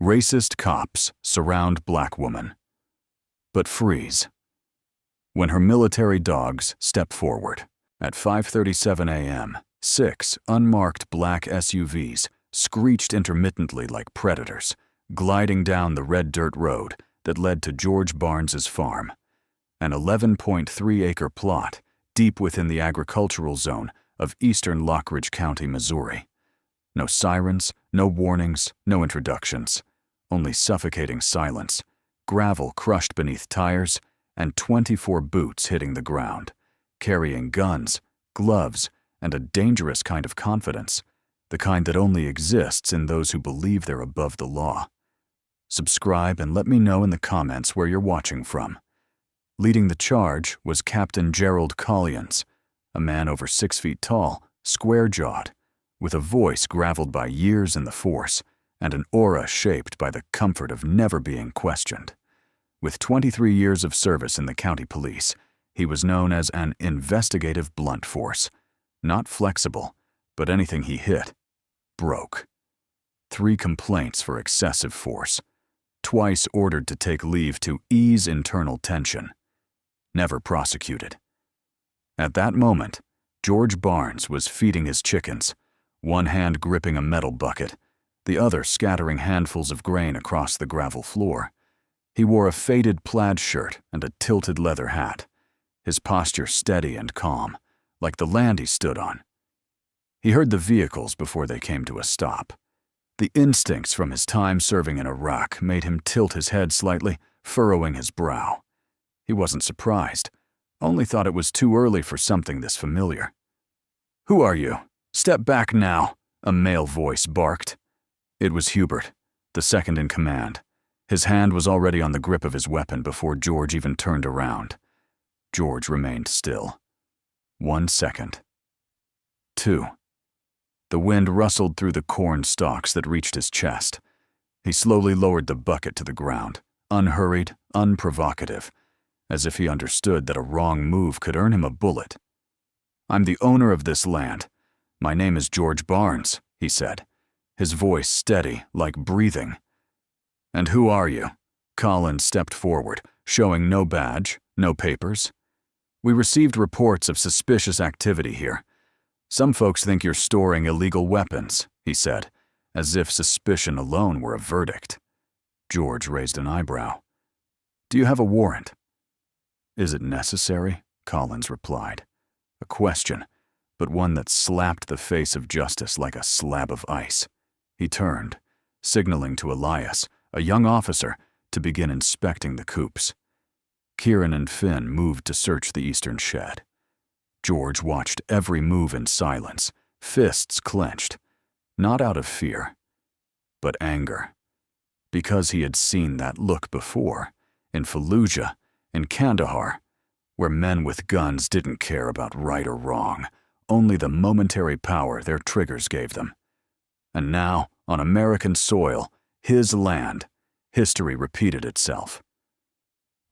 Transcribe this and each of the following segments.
Racist cops surround black woman, but freeze when her military dogs step forward. At 5:37 a.m., 6 unmarked black SUVs screeched intermittently like predators, gliding down the red dirt road that led to George Barnes's farm, an 11.3-acre plot deep within the agricultural zone of eastern Lockridge County, Missouri. No sirens, no warnings, no introductions, only suffocating silence, gravel crushed beneath tires, and 24 boots hitting the ground, carrying guns, gloves, and a dangerous kind of confidence, the kind that only exists in those who believe they're above the law. Subscribe and let me know in the comments where you're watching from. Leading the charge was Captain Gerald Collians, a man over 6 feet tall, square-jawed, with a voice graveled by years in the force and an aura shaped by the comfort of never being questioned. With 23 years of service in the county police, he was known as an investigative blunt force, not flexible, but anything he hit broke. 3 complaints for excessive force, twice ordered to take leave to ease internal tension, never prosecuted. At that moment, George Barnes was feeding his chickens, one hand gripping a metal bucket, the other scattering handfuls of grain across the gravel floor. He wore a faded plaid shirt and a tilted leather hat, his posture steady and calm, like the land he stood on. He heard the vehicles before they came to a stop. The instincts from his time serving in Iraq made him tilt his head slightly, furrowing his brow. He wasn't surprised, only thought it was too early for something this familiar. "Who are you? Step back now," a male voice barked. It was Hubert, the second in command. His hand was already on the grip of his weapon before George even turned around. George remained still. 1 second. 2. The wind rustled through the corn stalks that reached his chest. He slowly lowered the bucket to the ground, unhurried, unprovocative, as if he understood that a wrong move could earn him a bullet. "I'm the owner of this land. My name is George Barnes," he said, his voice steady, like breathing. "And who are you?" Colin stepped forward, showing no badge, no papers. "We received reports of suspicious activity here. Some folks think you're storing illegal weapons," he said, as if suspicion alone were a verdict. George raised an eyebrow. "Do you have a warrant?" "Is it necessary?" Collins replied. A question, but one that slapped the face of justice like a slab of ice. He turned, signaling to Elias, a young officer, to begin inspecting the coops. Kieran and Finn moved to search the eastern shed. George watched every move in silence, fists clenched, not out of fear, but anger. Because he had seen that look before, in Fallujah, in Kandahar, where men with guns didn't care about right or wrong, only the momentary power their triggers gave them. And now, on American soil, his land, history repeated itself.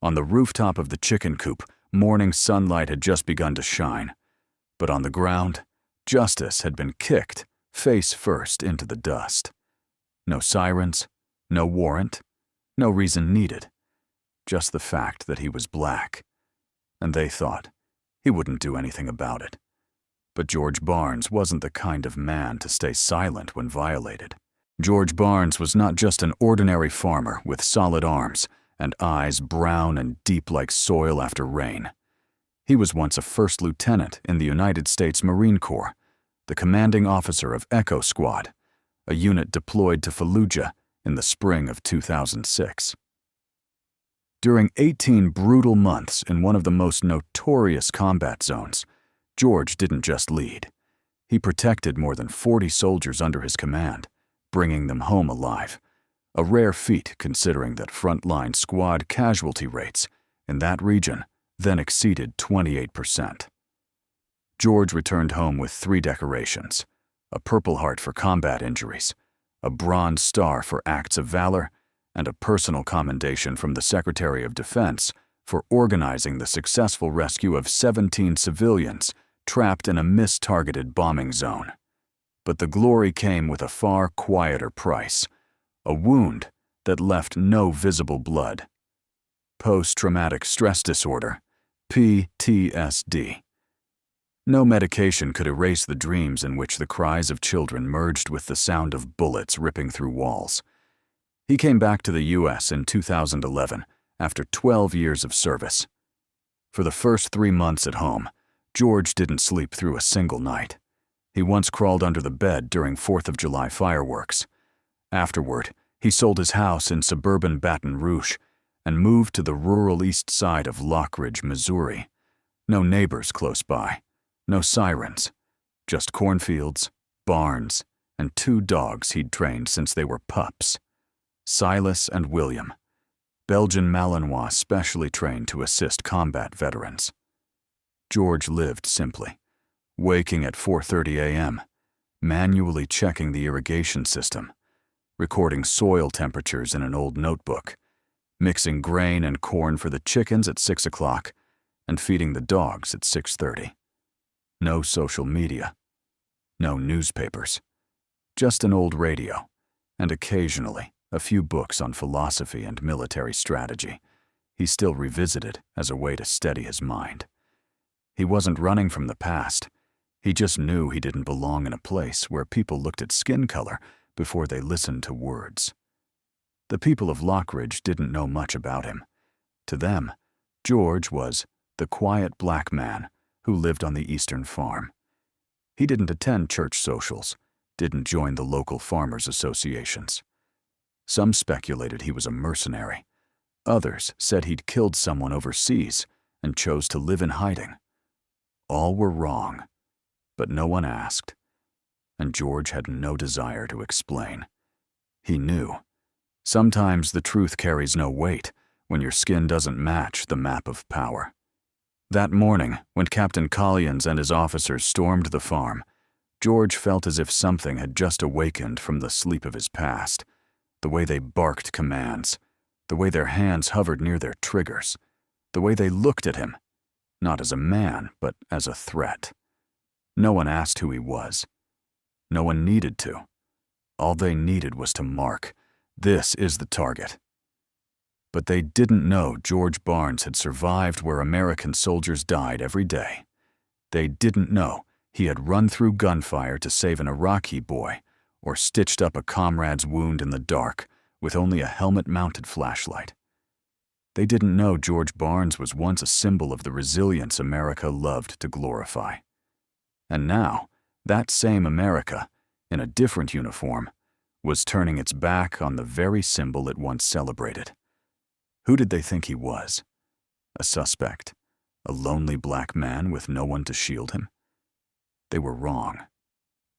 On the rooftop of the chicken coop, morning sunlight had just begun to shine, but on the ground, justice had been kicked, face first, into the dust. No sirens, no warrant, no reason needed, just the fact that he was black. And they thought he wouldn't do anything about it. But George Barnes wasn't the kind of man to stay silent when violated. George Barnes was not just an ordinary farmer with solid arms and eyes brown and deep like soil after rain. He was once a first lieutenant in the United States Marine Corps, the commanding officer of Echo Squad, a unit deployed to Fallujah in the spring of 2006. During 18 brutal months in one of the most notorious combat zones, George didn't just lead. He protected more than 40 soldiers under his command, bringing them home alive, a rare feat considering that frontline squad casualty rates in that region then exceeded 28%. George returned home with 3 decorations: a Purple Heart for combat injuries, a Bronze Star for acts of valor, and a personal commendation from the Secretary of Defense for organizing the successful rescue of 17 civilians trapped in a mistargeted bombing zone. But the glory came with a far quieter price: a wound that left no visible blood. Post-traumatic stress disorder, PTSD. No medication could erase the dreams in which the cries of children merged with the sound of bullets ripping through walls. He came back to the U.S. in 2011 after 12 years of service. For the first 3 months at home, George didn't sleep through a single night. He once crawled under the bed during 4th of July fireworks. Afterward, he sold his house in suburban Baton Rouge and moved to the rural east side of Lockridge, Missouri. No neighbors close by, no sirens, just cornfields, barns, and 2 dogs he'd trained since they were pups. Silas and William, Belgian Malinois specially trained to assist combat veterans. George lived simply, waking at 4:30 a.m., manually checking the irrigation system, recording soil temperatures in an old notebook, mixing grain and corn for the chickens at 6 o'clock, and feeding the dogs at 6:30. No social media, no newspapers, just an old radio, and occasionally a few books on philosophy and military strategy he still revisited as a way to steady his mind. He wasn't running from the past. He just knew he didn't belong in a place where people looked at skin color before they listened to words. The people of Lockridge didn't know much about him. To them, George was the quiet black man who lived on the eastern farm. He didn't attend church socials, didn't join the local farmers' associations. Some speculated he was a mercenary. Others said he'd killed someone overseas and chose to live in hiding. All were wrong, but no one asked, and George had no desire to explain. He knew. Sometimes the truth carries no weight when your skin doesn't match the map of power. That morning, when Captain Collins and his officers stormed the farm, George felt as if something had just awakened from the sleep of his past. The way they barked commands, the way their hands hovered near their triggers, the way they looked at him, not as a man, but as a threat. No one asked who he was. No one needed to. All they needed was to mark, this is the target. But they didn't know George Barnes had survived where American soldiers died every day. They didn't know he had run through gunfire to save an Iraqi boy, or stitched up a comrade's wound in the dark with only a helmet-mounted flashlight. They didn't know George Barnes was once a symbol of the resilience America loved to glorify. And now, that same America, in a different uniform, was turning its back on the very symbol it once celebrated. Who did they think he was? A suspect? A lonely black man with no one to shield him? They were wrong,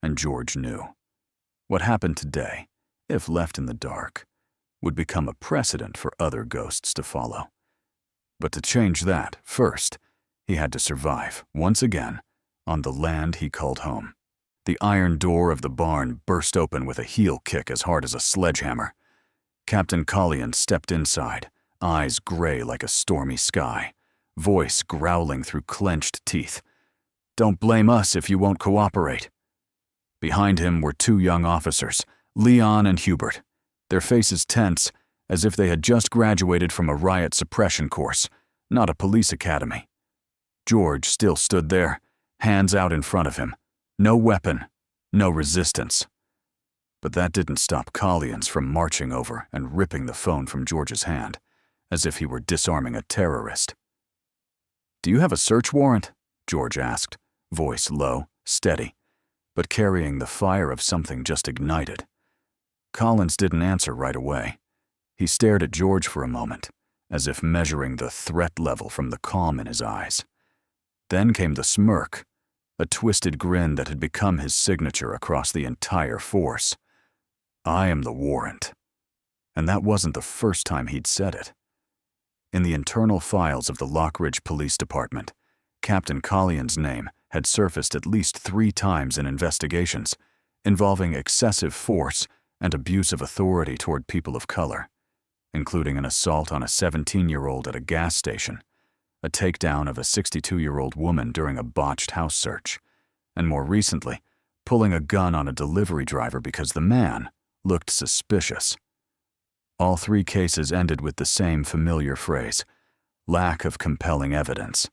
and George knew. What happened today, if left in the dark, would become a precedent for other ghosts to follow. But to change that, first, he had to survive, once again, on the land he called home. The iron door of the barn burst open with a heel kick as hard as a sledgehammer. Captain Collins stepped inside, eyes gray like a stormy sky, voice growling through clenched teeth. "Don't blame us if you won't cooperate." Behind him were 2 young officers, Leon and Hubert, their faces tense, as if they had just graduated from a riot suppression course, not a police academy. George still stood there, hands out in front of him. No weapon, no resistance. But that didn't stop Collins from marching over and ripping the phone from George's hand, as if he were disarming a terrorist. "Do you have a search warrant?" George asked, voice low, steady, but carrying the fire of something just ignited. Collins didn't answer right away. He stared at George for a moment, as if measuring the threat level from the calm in his eyes. Then came the smirk, a twisted grin that had become his signature across the entire force. "I am the warrant." And that wasn't the first time he'd said it. In the internal files of the Lockridge Police Department, Captain Collins' name had surfaced at least 3 times in investigations involving excessive force and abuse of authority toward people of color, including an assault on a 17-year-old at a gas station, a takedown of a 62-year-old woman during a botched house search, and more recently, pulling a gun on a delivery driver because the man looked suspicious. All 3 cases ended with the same familiar phrase: lack of compelling evidence.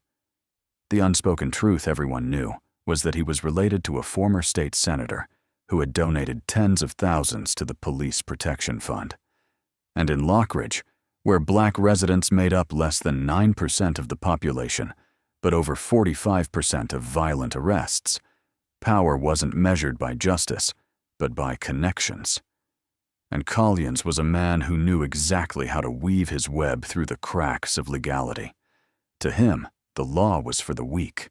The unspoken truth everyone knew was that he was related to a former state senator who had donated tens of thousands to the Police Protection Fund. And in Lockridge, where black residents made up less than 9% of the population, but over 45% of violent arrests, power wasn't measured by justice, but by connections. And Collins was a man who knew exactly how to weave his web through the cracks of legality. To him, the law was for the weak.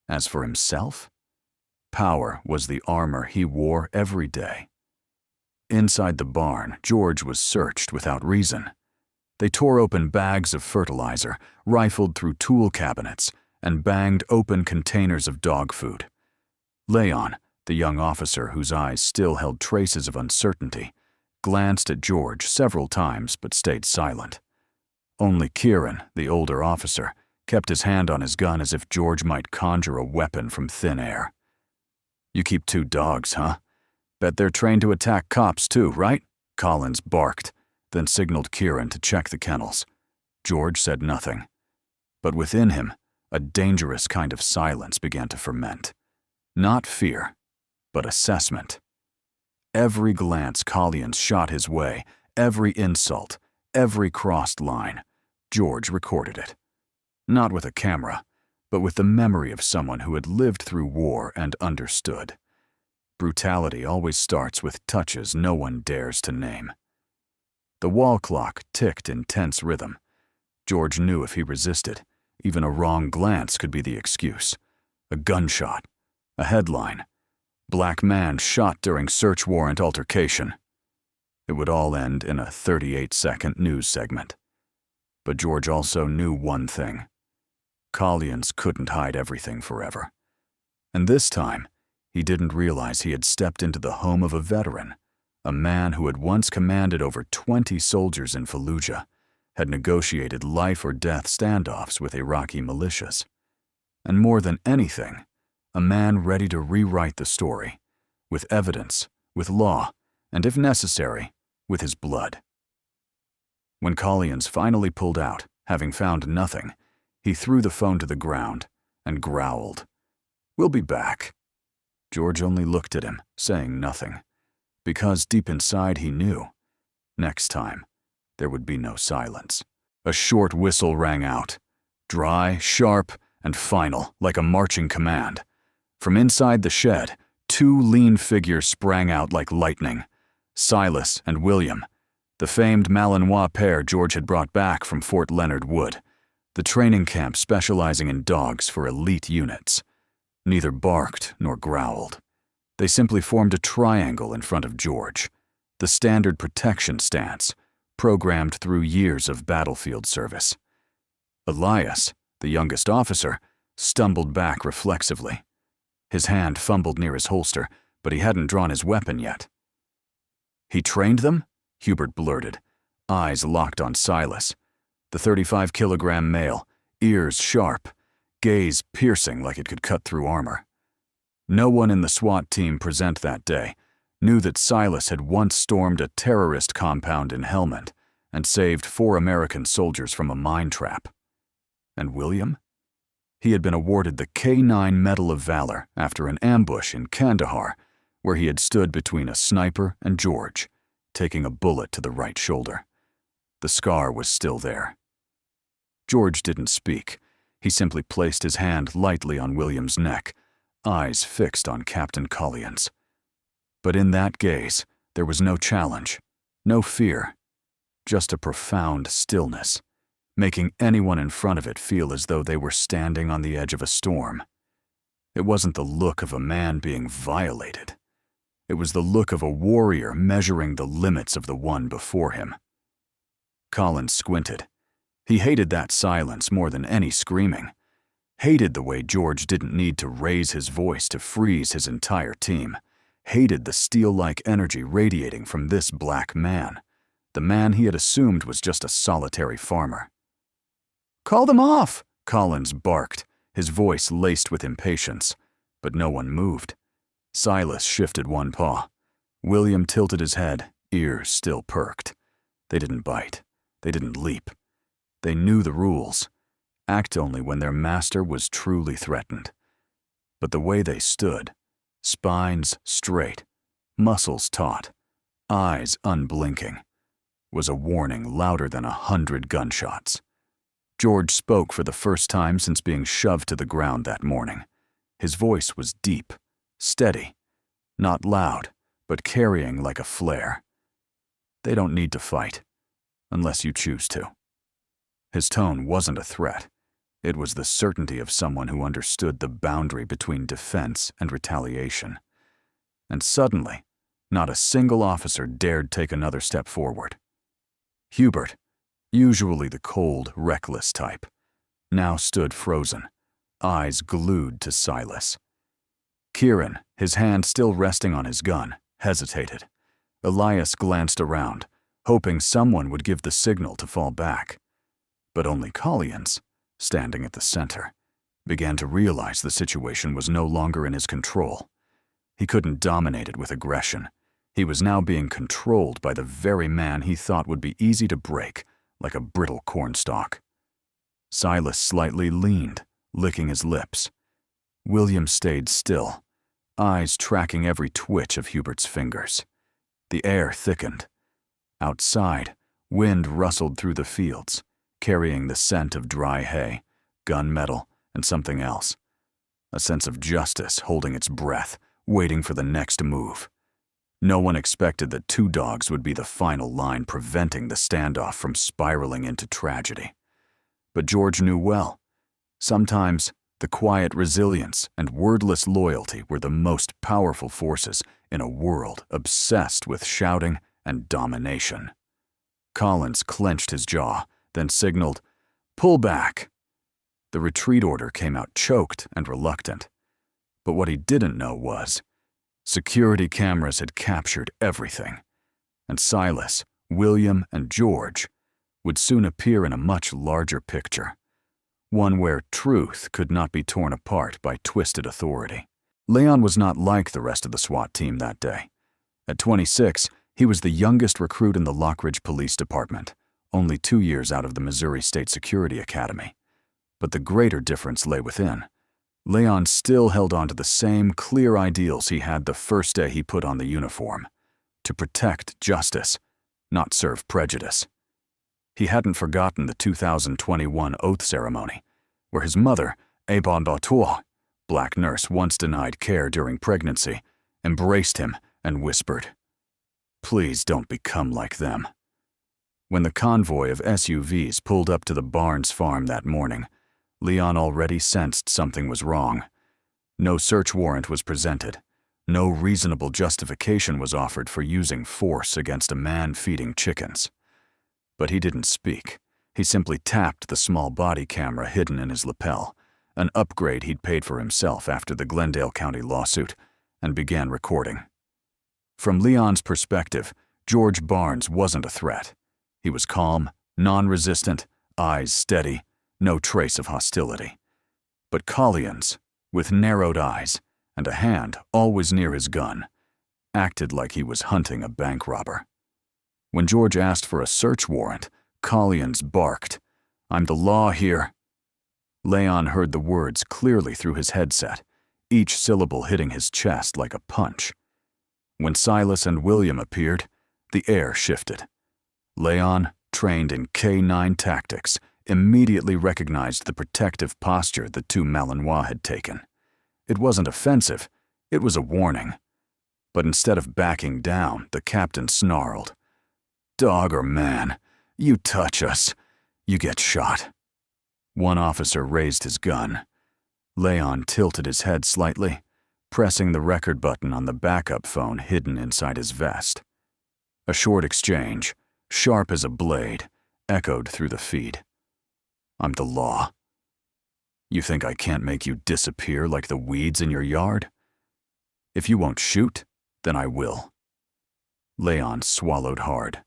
As for himself, power was the armor he wore every day. Inside the barn, George was searched without reason. They tore open bags of fertilizer, rifled through tool cabinets, and banged open containers of dog food. Leon, the young officer whose eyes still held traces of uncertainty, glanced at George several times but stayed silent. Only Kieran, the older officer, kept his hand on his gun as if George might conjure a weapon from thin air. "You keep 2 dogs, huh? Bet they're trained to attack cops too, right?" Collins barked, then signaled Kieran to check the kennels. George said nothing. But within him, a dangerous kind of silence began to ferment. Not fear, but assessment. Every glance Collins shot his way, every insult, every crossed line, George recorded it. Not with a camera, but with the memory of someone who had lived through war and understood. Brutality always starts with touches no one dares to name. The wall clock ticked in tense rhythm. George knew if he resisted, even a wrong glance could be the excuse. A gunshot, a headline, "Black man shot during search warrant altercation." It would all end in a 38-second news segment. But George also knew one thing. Collins couldn't hide everything forever. And this time, he didn't realize he had stepped into the home of a veteran, a man who had once commanded over 20 soldiers in Fallujah, had negotiated life-or-death standoffs with Iraqi militias. And more than anything, a man ready to rewrite the story, with evidence, with law, and if necessary, with his blood. When Collins finally pulled out, having found nothing, he threw the phone to the ground and growled, "We'll be back." George only looked at him, saying nothing, because deep inside he knew, next time, there would be no silence. A short whistle rang out, dry, sharp, and final, like a marching command. From inside the shed, 2 lean figures sprang out like lightning. Silas and William, the famed Malinois pair George had brought back from Fort Leonard Wood, the training camp specializing in dogs for elite units. Neither barked nor growled. They simply formed a triangle in front of George, the standard protection stance, programmed through years of battlefield service. Elias, the youngest officer, stumbled back reflexively. His hand fumbled near his holster, but he hadn't drawn his weapon yet. "He trained them?" Hubert blurted, eyes locked on Silas. The 35-kilogram male, ears sharp, gaze piercing like it could cut through armor. No one in the SWAT team present that day knew that Silas had once stormed a terrorist compound in Helmand and saved 4 American soldiers from a mine trap. And William? He had been awarded the K9 Medal of Valor after an ambush in Kandahar, where he had stood between a sniper and George, taking a bullet to the right shoulder. The scar was still there. George didn't speak. He simply placed his hand lightly on William's neck, eyes fixed on Captain Collins. But in that gaze, there was no challenge, no fear, just a profound stillness, making anyone in front of it feel as though they were standing on the edge of a storm. It wasn't the look of a man being violated. It was the look of a warrior measuring the limits of the one before him. Collins squinted. He hated that silence more than any screaming. Hated the way George didn't need to raise his voice to freeze his entire team. Hated the steel-like energy radiating from this black man, the man he had assumed was just a solitary farmer. "Call them off!" Collins barked, his voice laced with impatience, but no one moved. Silas shifted one paw. William tilted his head, ears still perked. They didn't bite. They didn't leap. They knew the rules. Act only when their master was truly threatened. But the way they stood, spines straight, muscles taut, eyes unblinking, was a warning louder than 100 gunshots. George spoke for the first time since being shoved to the ground that morning. His voice was deep, steady, not loud, but carrying like a flare. They don't need to fight, unless you choose to. His tone wasn't a threat. It was the certainty of someone who understood the boundary between defense and retaliation. And suddenly, not a single officer dared take another step forward. Hubert, usually the cold, reckless type, now stood frozen, eyes glued to Silas. Kieran, his hand still resting on his gun, hesitated. Elias glanced around, hoping someone would give the signal to fall back. But only Collins, standing at the center, began to realize the situation was no longer in his control. He couldn't dominate it with aggression. He was now being controlled by the very man he thought would be easy to break, like a brittle cornstalk. Silas slightly leaned, licking his lips. William stayed still, eyes tracking every twitch of Hubert's fingers. The air thickened. Outside, wind rustled through the fields, carrying the scent of dry hay, gunmetal, and something else. A sense of justice holding its breath, waiting for the next move. No one expected that 2 dogs would be the final line preventing the standoff from spiraling into tragedy. But George knew well. Sometimes, the quiet resilience and wordless loyalty were the most powerful forces in a world obsessed with shouting and domination. Collins clenched his jaw, then signaled, "Pull back." The retreat order came out choked and reluctant. But what he didn't know was, security cameras had captured everything, and Silas, William, and George would soon appear in a much larger picture, one where truth could not be torn apart by twisted authority. Leon was not like the rest of the SWAT team that day. At 26, he was the youngest recruit in the Lockridge Police Department, only 2 years out of the Missouri State Security Academy. But the greater difference lay within. Leon still held on to the same clear ideals he had the first day he put on the uniform: to protect justice, not serve prejudice. He hadn't forgotten the 2021 oath ceremony, where his mother, a bon d'auteur, black nurse once denied care during pregnancy, embraced him and whispered, "Please don't become like them." When the convoy of SUVs pulled up to the Barnes farm that morning, Leon already sensed something was wrong. No search warrant was presented. No reasonable justification was offered for using force against a man feeding chickens. But he didn't speak. He simply tapped the small body camera hidden in his lapel, an upgrade he'd paid for himself after the Glendale County lawsuit, and began recording. From Leon's perspective, George Barnes wasn't a threat. He was calm, non-resistant, eyes steady, no trace of hostility. But Collins, with narrowed eyes and a hand always near his gun, acted like he was hunting a bank robber. When George asked for a search warrant, Collins barked, "I'm the law here." Leon heard the words clearly through his headset, each syllable hitting his chest like a punch. When Silas and William appeared, the air shifted. Leon, trained in K-9 tactics, immediately recognized the protective posture the 2 Malinois had taken. It wasn't offensive, it was a warning. But instead of backing down, the captain snarled, "Dog or man, you touch us, you get shot." One officer raised his gun. Leon tilted his head slightly, pressing the record button on the backup phone hidden inside his vest. A short exchange, sharp as a blade, echoed through the feed. "I'm the law. You think I can't make you disappear like the weeds in your yard? If you won't shoot, then I will." Leon swallowed hard.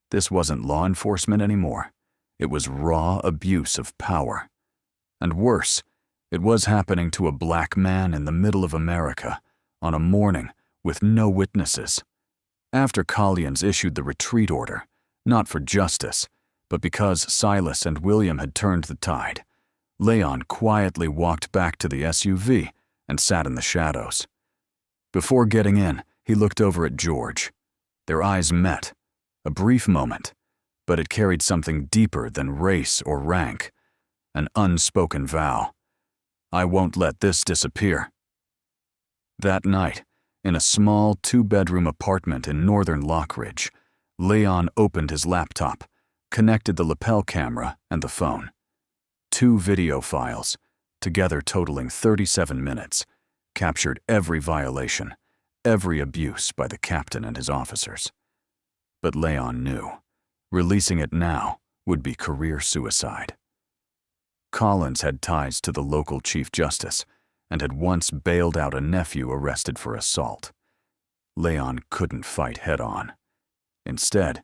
This wasn't law enforcement anymore. It was raw abuse of power. And worse, it was happening to a black man in the middle of America, on a morning with no witnesses. After Collins issued the retreat order, Not for justice, but because Silas and William had turned the tide. Leon quietly walked back to the SUV and sat in the shadows. Before getting in, he looked over at George. Their eyes met, a brief moment, but it carried something deeper than race or rank, an unspoken vow. I won't let this disappear. That night, in a small two-bedroom apartment in northern Lockridge, Leon opened his laptop, connected the lapel camera and the phone. 2 video files, together totaling 37 minutes, captured every violation, every abuse by the captain and his officers. But Leon knew, releasing it now would be career suicide. Collins had ties to the local chief justice and had once bailed out a nephew arrested for assault. Leon couldn't fight head-on. Instead,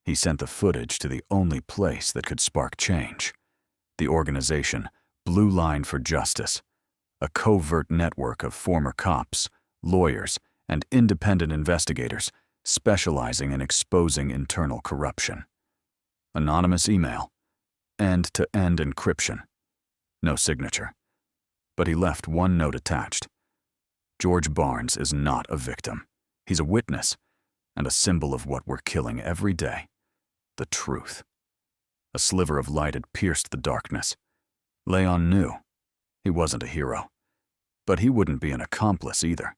he sent the footage to the only place that could spark change: the organization Blue Line for Justice, a covert network of former cops, lawyers, and independent investigators specializing in exposing internal corruption. Anonymous email, end-to-end encryption, no signature. But he left one note attached. George Barnes is not a victim. He's a witness, and a symbol of what we're killing every day: the truth. A sliver of light had pierced the darkness. Leon knew he wasn't a hero, but he wouldn't be an accomplice either.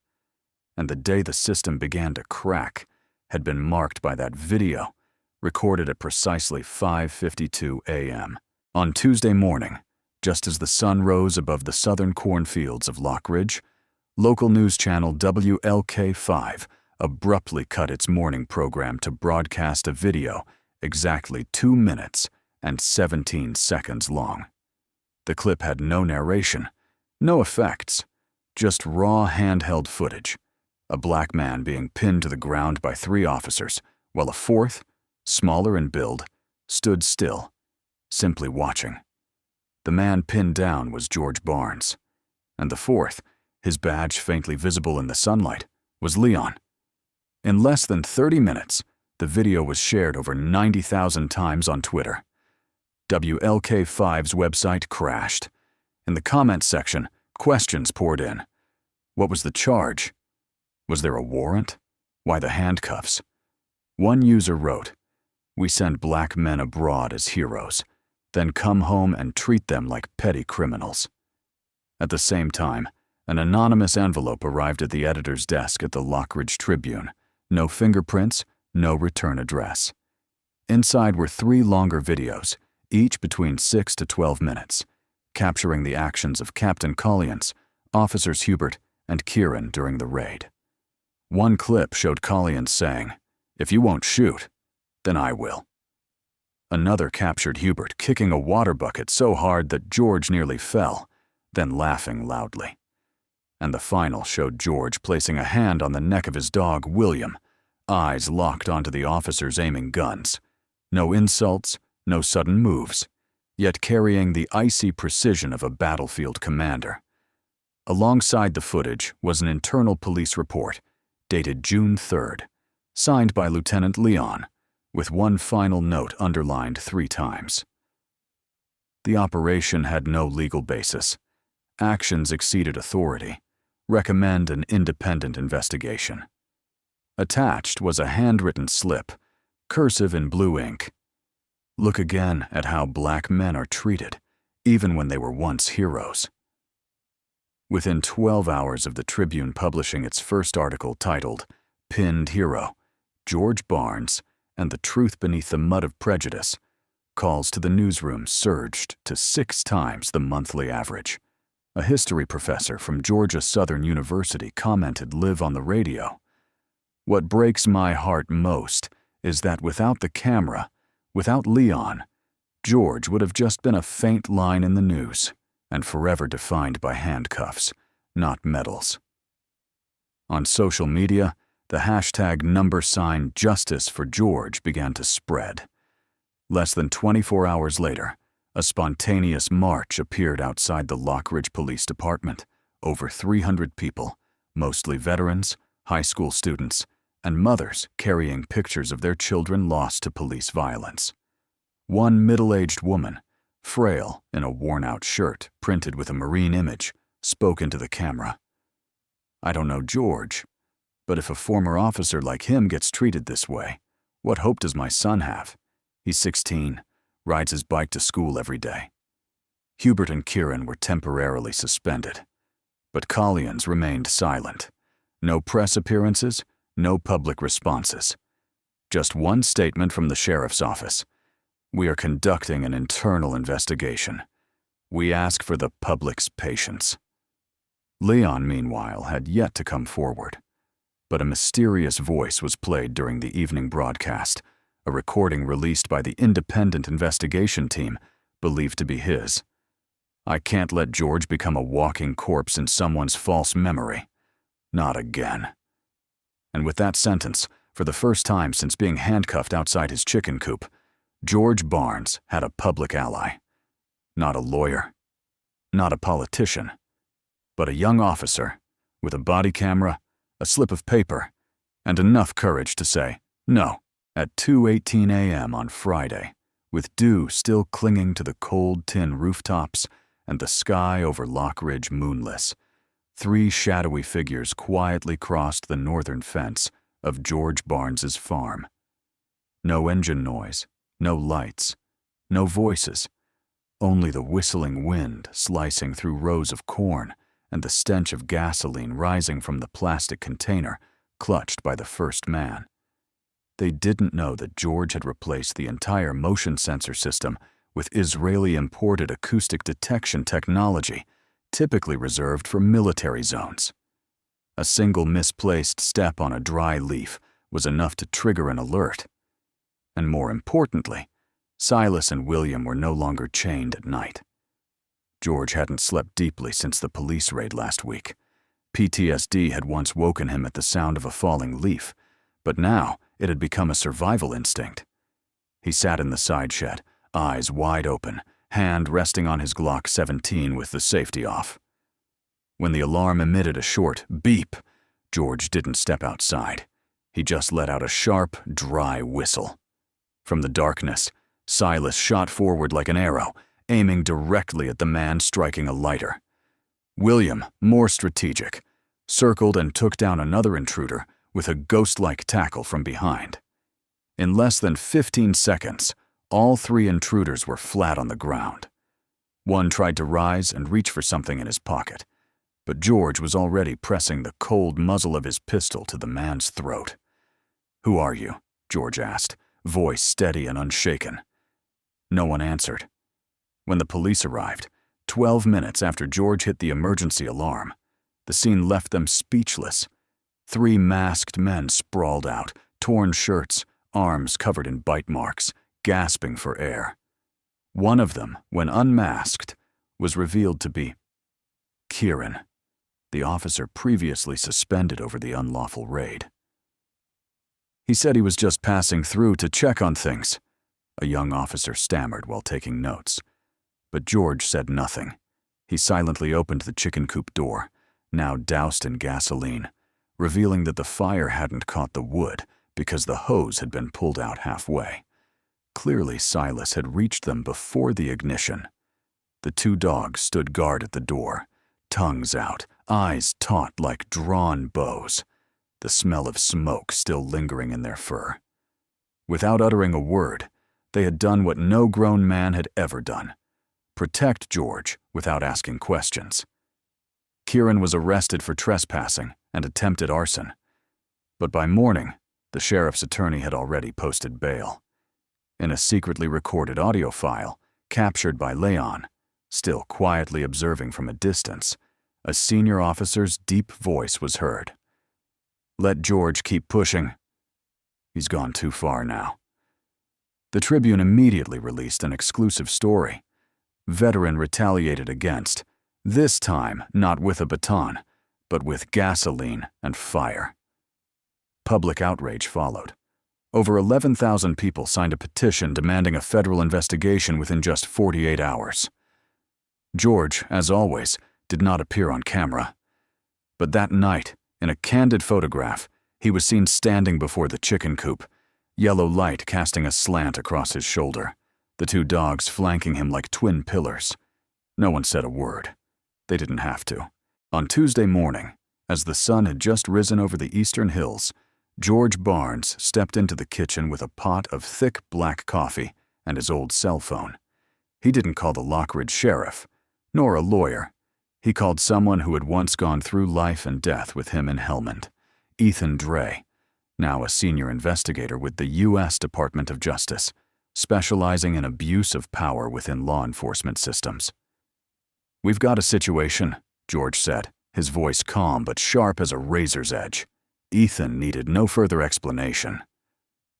And the day the system began to crack had been marked by that video, recorded at precisely 5:52 a.m. On Tuesday morning, just as the sun rose above the southern cornfields of Lockridge, local news channel WLK5 abruptly cut its morning program to broadcast a video exactly 2 minutes and 17 seconds long. The clip had no narration, no effects, just raw handheld footage: a black man being pinned to the ground by 3 officers, while a 4th, smaller in build, stood still, simply watching. The man pinned down was George Barnes, and the 4th, his badge faintly visible in the sunlight, was Leon. In less than 30 minutes, the video was shared over 90,000 times on Twitter. WLK5's website crashed. In the comments section, questions poured in. What was the charge? Was there a warrant? Why the handcuffs? One user wrote, "We send black men abroad as heroes, then come home and treat them like petty criminals." At the same time, an anonymous envelope arrived at the editor's desk at the Lockridge Tribune. No fingerprints, no return address. Inside were 3 longer videos, each between 6 to 12 minutes, capturing the actions of Captain Collians, Officers Hubert, and Kieran during the raid. One clip showed Collians saying, "If you won't shoot, then I will." Another captured Hubert kicking a water bucket so hard that George nearly fell, then laughing loudly. And the final showed George placing a hand on the neck of his dog, William, eyes locked onto the officers aiming guns. No insults, no sudden moves, yet carrying the icy precision of a battlefield commander. Alongside the footage was an internal police report, dated June 3rd, signed by Lieutenant Leon, with one final note underlined 3 times. The operation had no legal basis. Actions exceeded authority. Recommend an independent investigation. Attached was a handwritten slip, cursive in blue ink. Look again at how black men are treated, even when they were once heroes. Within 12 hours of the Tribune publishing its first article titled, "Pinned Hero, George Barnes and the Truth Beneath the Mud of Prejudice," calls to the newsroom surged to 6 times the monthly average. A history professor from Georgia Southern University commented live on the radio, "What breaks my heart most is that without the camera, without Leon, George would have just been a faint line in the news and forever defined by handcuffs, not medals." On social media, the hashtag #Justice for George began to spread. Less than 24 hours later, a spontaneous march appeared outside the Lockridge Police Department. Over 300 people, mostly veterans, high school students, and mothers carrying pictures of their children lost to police violence. One middle-aged woman, frail in a worn-out shirt printed with a marine image, spoke into the camera. "I don't know George, but if a former officer like him gets treated this way, what hope does my son have? He's 16, rides his bike to school every day." Hubert and Kieran were temporarily suspended, but Collians remained silent. No press appearances, no public responses. Just one statement from the sheriff's office. "We are conducting an internal investigation. We ask for the public's patience." Leon, meanwhile, had yet to come forward. But a mysterious voice was played during the evening broadcast, a recording released by the independent investigation team, believed to be his. "I can't let George become a walking corpse in someone's false memory. Not again." And with that sentence, for the first time since being handcuffed outside his chicken coop, George Barnes had a public ally. Not a lawyer, not a politician, but a young officer with a body camera, a slip of paper, and enough courage to say no at 2:18 a.m. on Friday, with dew still clinging to the cold tin rooftops and the sky over Lock Ridge moonless. 3 shadowy figures quietly crossed the northern fence of George Barnes's farm. No engine noise, no lights, no voices, only the whistling wind slicing through rows of corn and the stench of gasoline rising from the plastic container clutched by the first man. They didn't know that George had replaced the entire motion sensor system with Israeli-imported acoustic detection technology, typically reserved for military zones. A single misplaced step on a dry leaf was enough to trigger an alert. And more importantly, Silas and William were no longer chained at night. George hadn't slept deeply since the police raid last week. PTSD had once woken him at the sound of a falling leaf, but now it had become a survival instinct. He sat in the side shed, eyes wide open, hand resting on his Glock 17 with the safety off. When the alarm emitted a short beep, George didn't step outside. He just let out a sharp, dry whistle. From the darkness, Silas shot forward like an arrow, aiming directly at the man striking a lighter. William, more strategic, circled and took down another intruder with a ghost-like tackle from behind. In less than 15 seconds, all 3 intruders were flat on the ground. One tried to rise and reach for something in his pocket, but George was already pressing the cold muzzle of his pistol to the man's throat. "Who are you?" George asked, voice steady and unshaken. No one answered. When the police arrived, 12 minutes after George hit the emergency alarm, the scene left them speechless. 3 masked men sprawled out, torn shirts, arms covered in bite marks, gasping for air. One of them, when unmasked, was revealed to be Kieran, the officer previously suspended over the unlawful raid. "He said he was just passing through to check on things," a young officer stammered while taking notes. But George said nothing. He silently opened the chicken coop door, now doused in gasoline, revealing that the fire hadn't caught the wood because the hose had been pulled out halfway. Clearly, Silas had reached them before the ignition. The 2 dogs stood guard at the door, tongues out, eyes taut like drawn bows, the smell of smoke still lingering in their fur. Without uttering a word, they had done what no grown man had ever done: protect George without asking questions. Kieran was arrested for trespassing and attempted arson, but by morning, the sheriff's attorney had already posted bail. In a secretly recorded audio file, captured by Leon, still quietly observing from a distance, a senior officer's deep voice was heard. "Let George keep pushing. He's gone too far now." The Tribune immediately released an exclusive story. Veteran retaliated against, this time not with a baton, but with gasoline and fire. Public outrage followed. Over 11,000 people signed a petition demanding a federal investigation within just 48 hours. George, as always, did not appear on camera. But that night, in a candid photograph, He was seen standing before the chicken coop, yellow light casting a slant across his shoulder, the two dogs flanking him like twin pillars. No one said a word. They didn't have to. On Tuesday morning, as the sun had just risen over the eastern hills, George Barnes stepped into the kitchen with a pot of thick black coffee and his old cell phone. He didn't call the Lockridge sheriff, nor a lawyer. He called someone who had once gone through life and death with him in Helmand, Ethan Dre, now a senior investigator with the U.S. Department of Justice, specializing in abuse of power within law enforcement systems. "We've got a situation," George said, his voice calm but sharp as a razor's edge. Ethan needed no further explanation.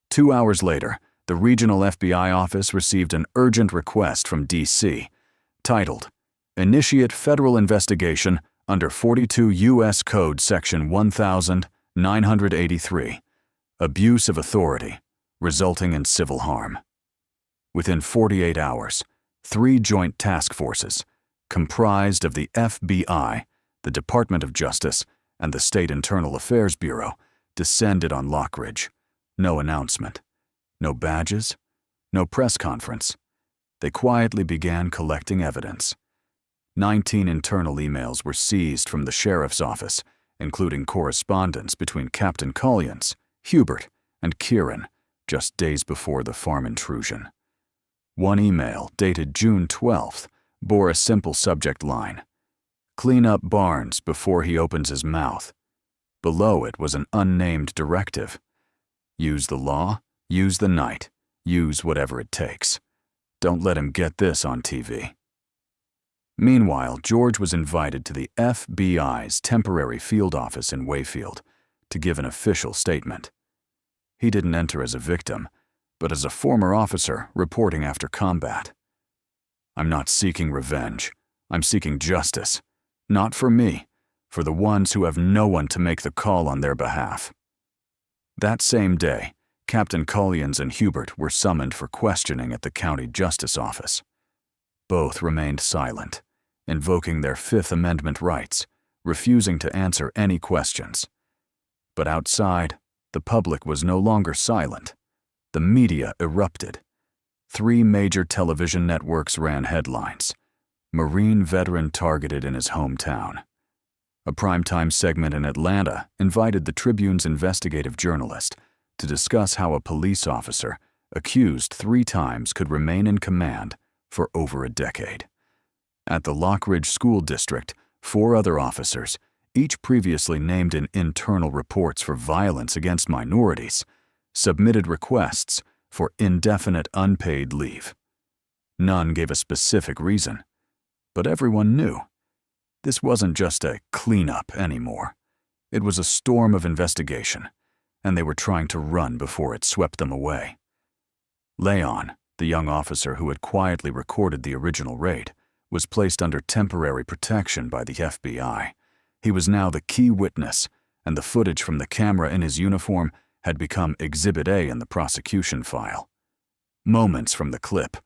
2 hours later, the regional FBI office received an urgent request from D.C., titled, "Initiate Federal Investigation under 42 U.S. Code Section 1983, Abuse of Authority, resulting in civil harm." Within 48 hours, 3 joint task forces, comprised of the FBI, the Department of Justice, and the State Internal Affairs Bureau, descended on Lockridge. No announcement. No badges. No press conference. They quietly began collecting evidence. 19 internal emails were seized from the sheriff's office, including correspondence between Captain Collins, Hubert, and Kieran, just days before the farm intrusion. One email, dated June 12th, bore a simple subject line: "Clean up Barnes before he opens his mouth." Below it was an unnamed directive: "Use the law, use the night, use whatever it takes. Don't let him get this on TV." Meanwhile, George was invited to the FBI's temporary field office in Wayfield to give an official statement. He didn't enter as a victim, but as a former officer reporting after combat. "I'm not seeking revenge. I'm seeking justice. Not for me, for the ones who have no one to make the call on their behalf." That same day, Captain Collins and Hubert were summoned for questioning at the county justice office. Both remained silent, invoking their Fifth Amendment rights, refusing to answer any questions. But outside, the public was no longer silent. The media erupted. 3 major television networks ran headlines: "Marine veteran targeted in his hometown." A primetime segment in Atlanta invited the Tribune's investigative journalist to discuss how a police officer, accused 3 times, could remain in command for over a decade. At the Lockridge School District, 4 other officers, each previously named in internal reports for violence against minorities, submitted requests for indefinite unpaid leave. None gave a specific reason, but everyone knew. This wasn't just a cleanup anymore. It was a storm of investigation, and they were trying to run before it swept them away. Leon, the young officer who had quietly recorded the original raid, was placed under temporary protection by the FBI. He was now the key witness, and the footage from the camera in his uniform had become Exhibit A in the prosecution file. Moments from the clip,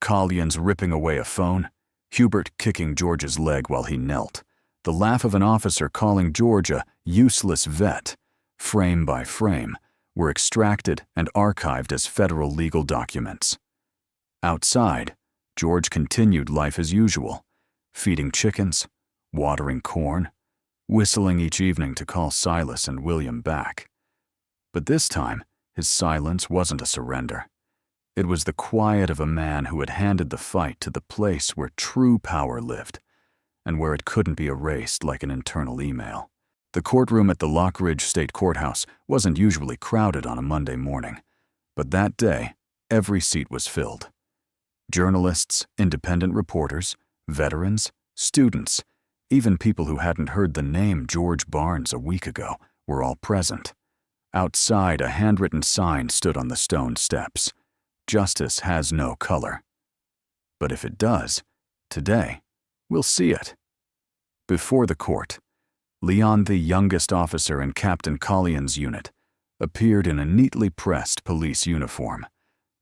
Collins ripping away a phone, Hubert kicking George's leg while he knelt, the laugh of an officer calling George a useless vet, frame by frame, were extracted and archived as federal legal documents. Outside, George continued life as usual, feeding chickens, watering corn, whistling each evening to call Silas and William back. But this time, his silence wasn't a surrender. It was the quiet of a man who had handed the fight to the place where true power lived, and where it couldn't be erased like an internal email. The courtroom at the Lockridge State Courthouse wasn't usually crowded on a Monday morning, but that day, every seat was filled. Journalists, independent reporters, veterans, students, even people who hadn't heard the name George Barnes a week ago were all present. Outside, a handwritten sign stood on the stone steps: "Justice has no color." But if it does, today, we'll see it. Before the court, Leon, the youngest officer in Captain Collins' unit, appeared in a neatly pressed police uniform,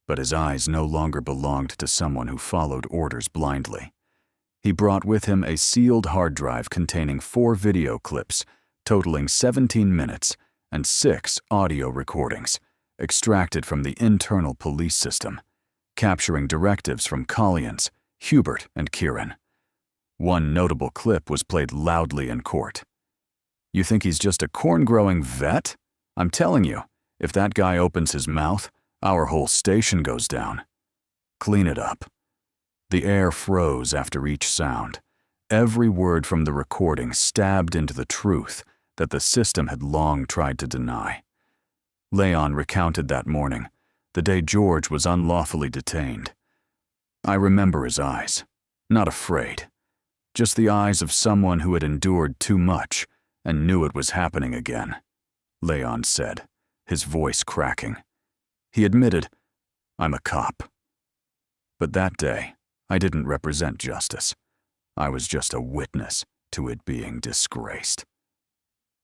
but his eyes no longer belonged to someone who followed orders blindly. He brought with him a sealed hard drive containing 4 video clips, totaling 17 minutes and 6 audio recordings extracted from the internal police system, capturing directives from Collins, Hubert, and Kieran. One notable clip was played loudly in court. "You think he's just a corn-growing vet? I'm telling you, if that guy opens his mouth, our whole station goes down. Clean it up." The air froze after each sound. Every word from the recording stabbed into the truth that the system had long tried to deny. Leon recounted that morning, the day George was unlawfully detained. "I remember his eyes. Not afraid. Just the eyes of someone who had endured too much and knew it was happening again," Leon said, his voice cracking. He admitted, "I'm a cop." But that day, I didn't represent justice. I was just a witness to it being disgraced.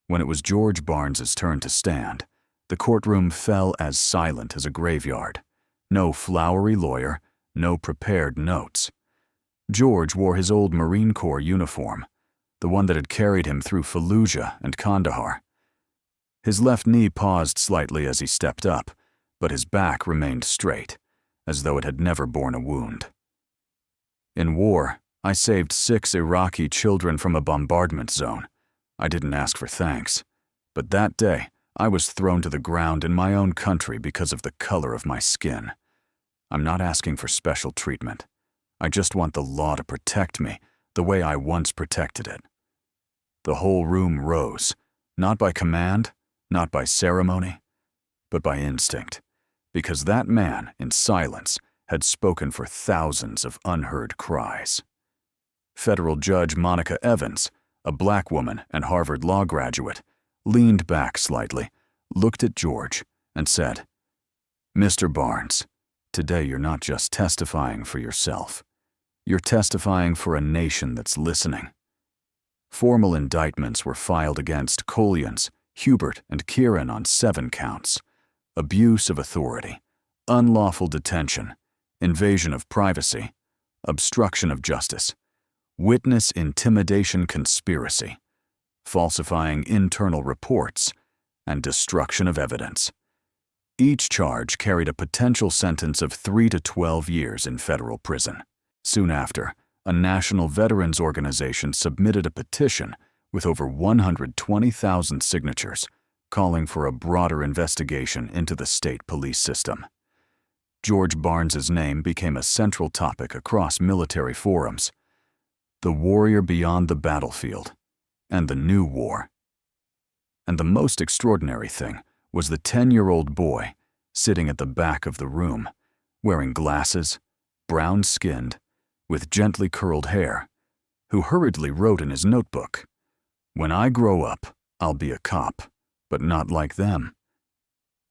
When it was George Barnes's turn to stand, the courtroom fell as silent as a graveyard. No flowery lawyer, no prepared notes. George wore his old Marine Corps uniform, the one that had carried him through Fallujah and Kandahar. His left knee paused slightly as he stepped up, but his back remained straight, as though it had never borne a wound. "In war, I saved 6 Iraqi children from a bombardment zone. I didn't ask for thanks, but that day I was thrown to the ground in my own country because of the color of my skin. I'm not asking for special treatment. I just want the law to protect me the way I once protected it." The whole room rose, not by command, not by ceremony, but by instinct, because that man, in silence, had spoken for thousands of unheard cries. Federal Judge Monica Evans, a black woman and Harvard Law graduate, leaned back slightly, looked at George, and said, "Mr. Barnes, today you're not just testifying for yourself. You're testifying for a nation that's listening." Formal indictments were filed against Collins, Hubert, and Kieran on 7 counts: abuse of authority, unlawful detention, invasion of privacy, obstruction of justice, witness intimidation conspiracy, falsifying internal reports, and destruction of evidence. Each charge carried a potential sentence of 3 to 12 years in federal prison. Soon after, a national veterans organization submitted a petition with over 120,000 signatures calling for a broader investigation into the state police system. George Barnes's name became a central topic across military forums. The warrior beyond the battlefield, and the new war. And the most extraordinary thing was the 10-year-old boy sitting at the back of the room, wearing glasses, brown-skinned, with gently curled hair, who hurriedly wrote in his notebook, "When I grow up, I'll be a cop, but not like them."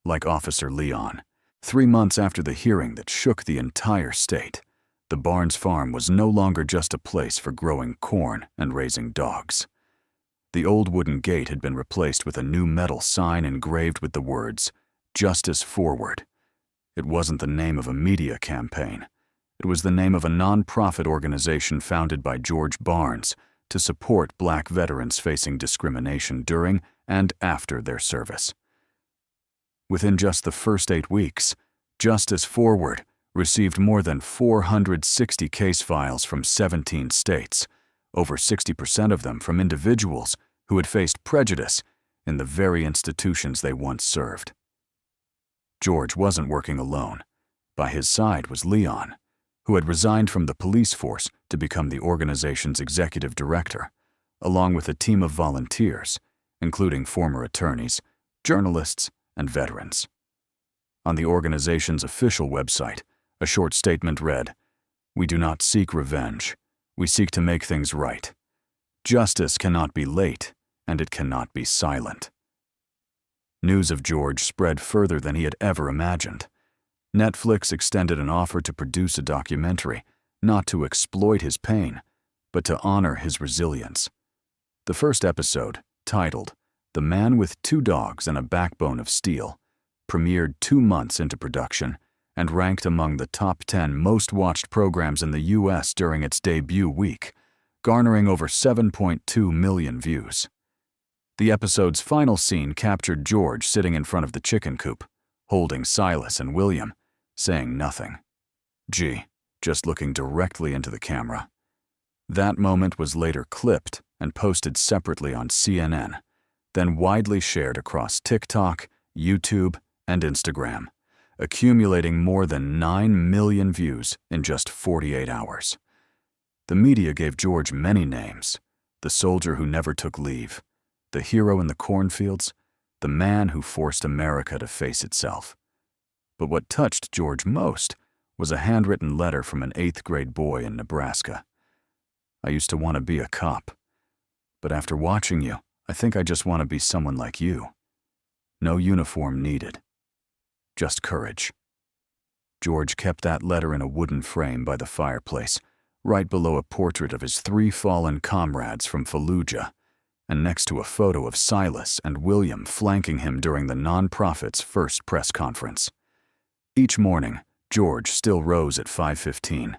Like Officer Leon, 3 months after the hearing that shook the entire state, the Barnes farm was no longer just a place for growing corn and raising dogs. The old wooden gate had been replaced with a new metal sign engraved with the words, "Justice Forward." It wasn't the name of a media campaign. It was the name of a non-profit organization founded by George Barnes to support black veterans facing discrimination during and after their service. Within just the first 8 weeks, Justice Forward received more than 460 case files from 17 states, over 60% of them from individuals who had faced prejudice in the very institutions they once served. George wasn't working alone. By his side was Leon, who had resigned from the police force to become the organization's executive director, along with a team of volunteers, including former attorneys, journalists, and veterans. On the organization's official website, a short statement read, "We do not seek revenge. We seek to make things right. Justice cannot be late, and it cannot be silent." News of George spread further than he had ever imagined. Netflix extended an offer to produce a documentary, not to exploit his pain, but to honor his resilience. The first episode, titled "The Man with 2 Dogs and a Backbone of Steel," premiered 2 months into production and ranked among the top 10 most-watched programs in the U.S. during its debut week, garnering over 7.2 million views. The episode's final scene captured George sitting in front of the chicken coop, holding Silas and William, saying nothing. Just looking directly into the camera. That moment was later clipped and posted separately on CNN, then widely shared across TikTok, YouTube, and Instagram, accumulating more than 9 million views in just 48 hours. The media gave George many names: the soldier who never took leave, the hero in the cornfields, the man who forced America to face itself. But what touched George most was a handwritten letter from an 8th-grade boy in Nebraska. "I used to want to be a cop, but after watching you, I think I just want to be someone like you. No uniform needed. Just courage." George kept that letter in a wooden frame by the fireplace, right below a portrait of his 3 fallen comrades from Fallujah, and next to a photo of Silas and William flanking him during the nonprofit's first press conference. Each morning, George still rose at 5:15.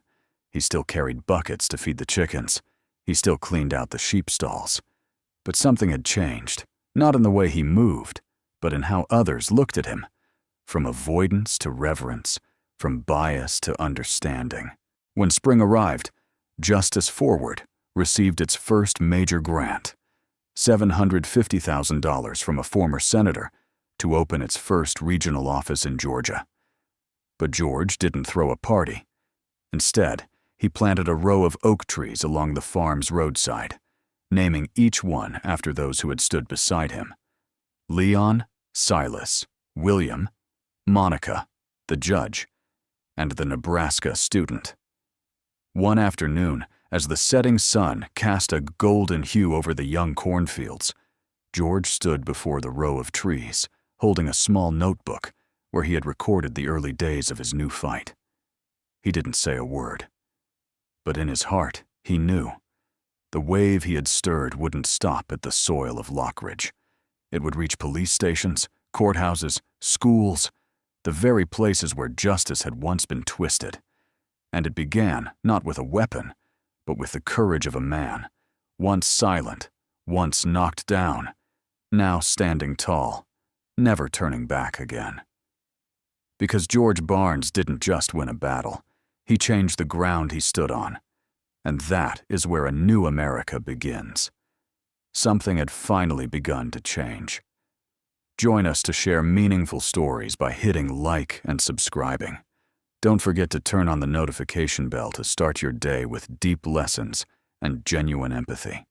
He still carried buckets to feed the chickens. He still cleaned out the sheep stalls. But something had changed, not in the way he moved, but in how others looked at him. From avoidance to reverence, from bias to understanding. When spring arrived, Justice Forward received its first major grant, $750,000 from a former senator, to open its first regional office in Georgia. But George didn't throw a party. Instead, he planted a row of oak trees along the farm's roadside, naming each one after those who had stood beside him: Leon, Silas, William, Monica, the judge, and the Nebraska student. One afternoon, as the setting sun cast a golden hue over the young cornfields, George stood before the row of trees, holding a small notebook where he had recorded the early days of his new fight. He didn't say a word. But in his heart, he knew. The wave he had stirred wouldn't stop at the soil of Lockridge. It would reach police stations, courthouses, schools, the very places where justice had once been twisted. And it began not with a weapon, but with the courage of a man, once silent, once knocked down, now standing tall, never turning back again. Because George Barnes didn't just win a battle, he changed the ground he stood on. And that is where a new America begins. Something had finally begun to change. Join us to share meaningful stories by hitting like and subscribing. Don't forget to turn on the notification bell to start your day with deep lessons and genuine empathy.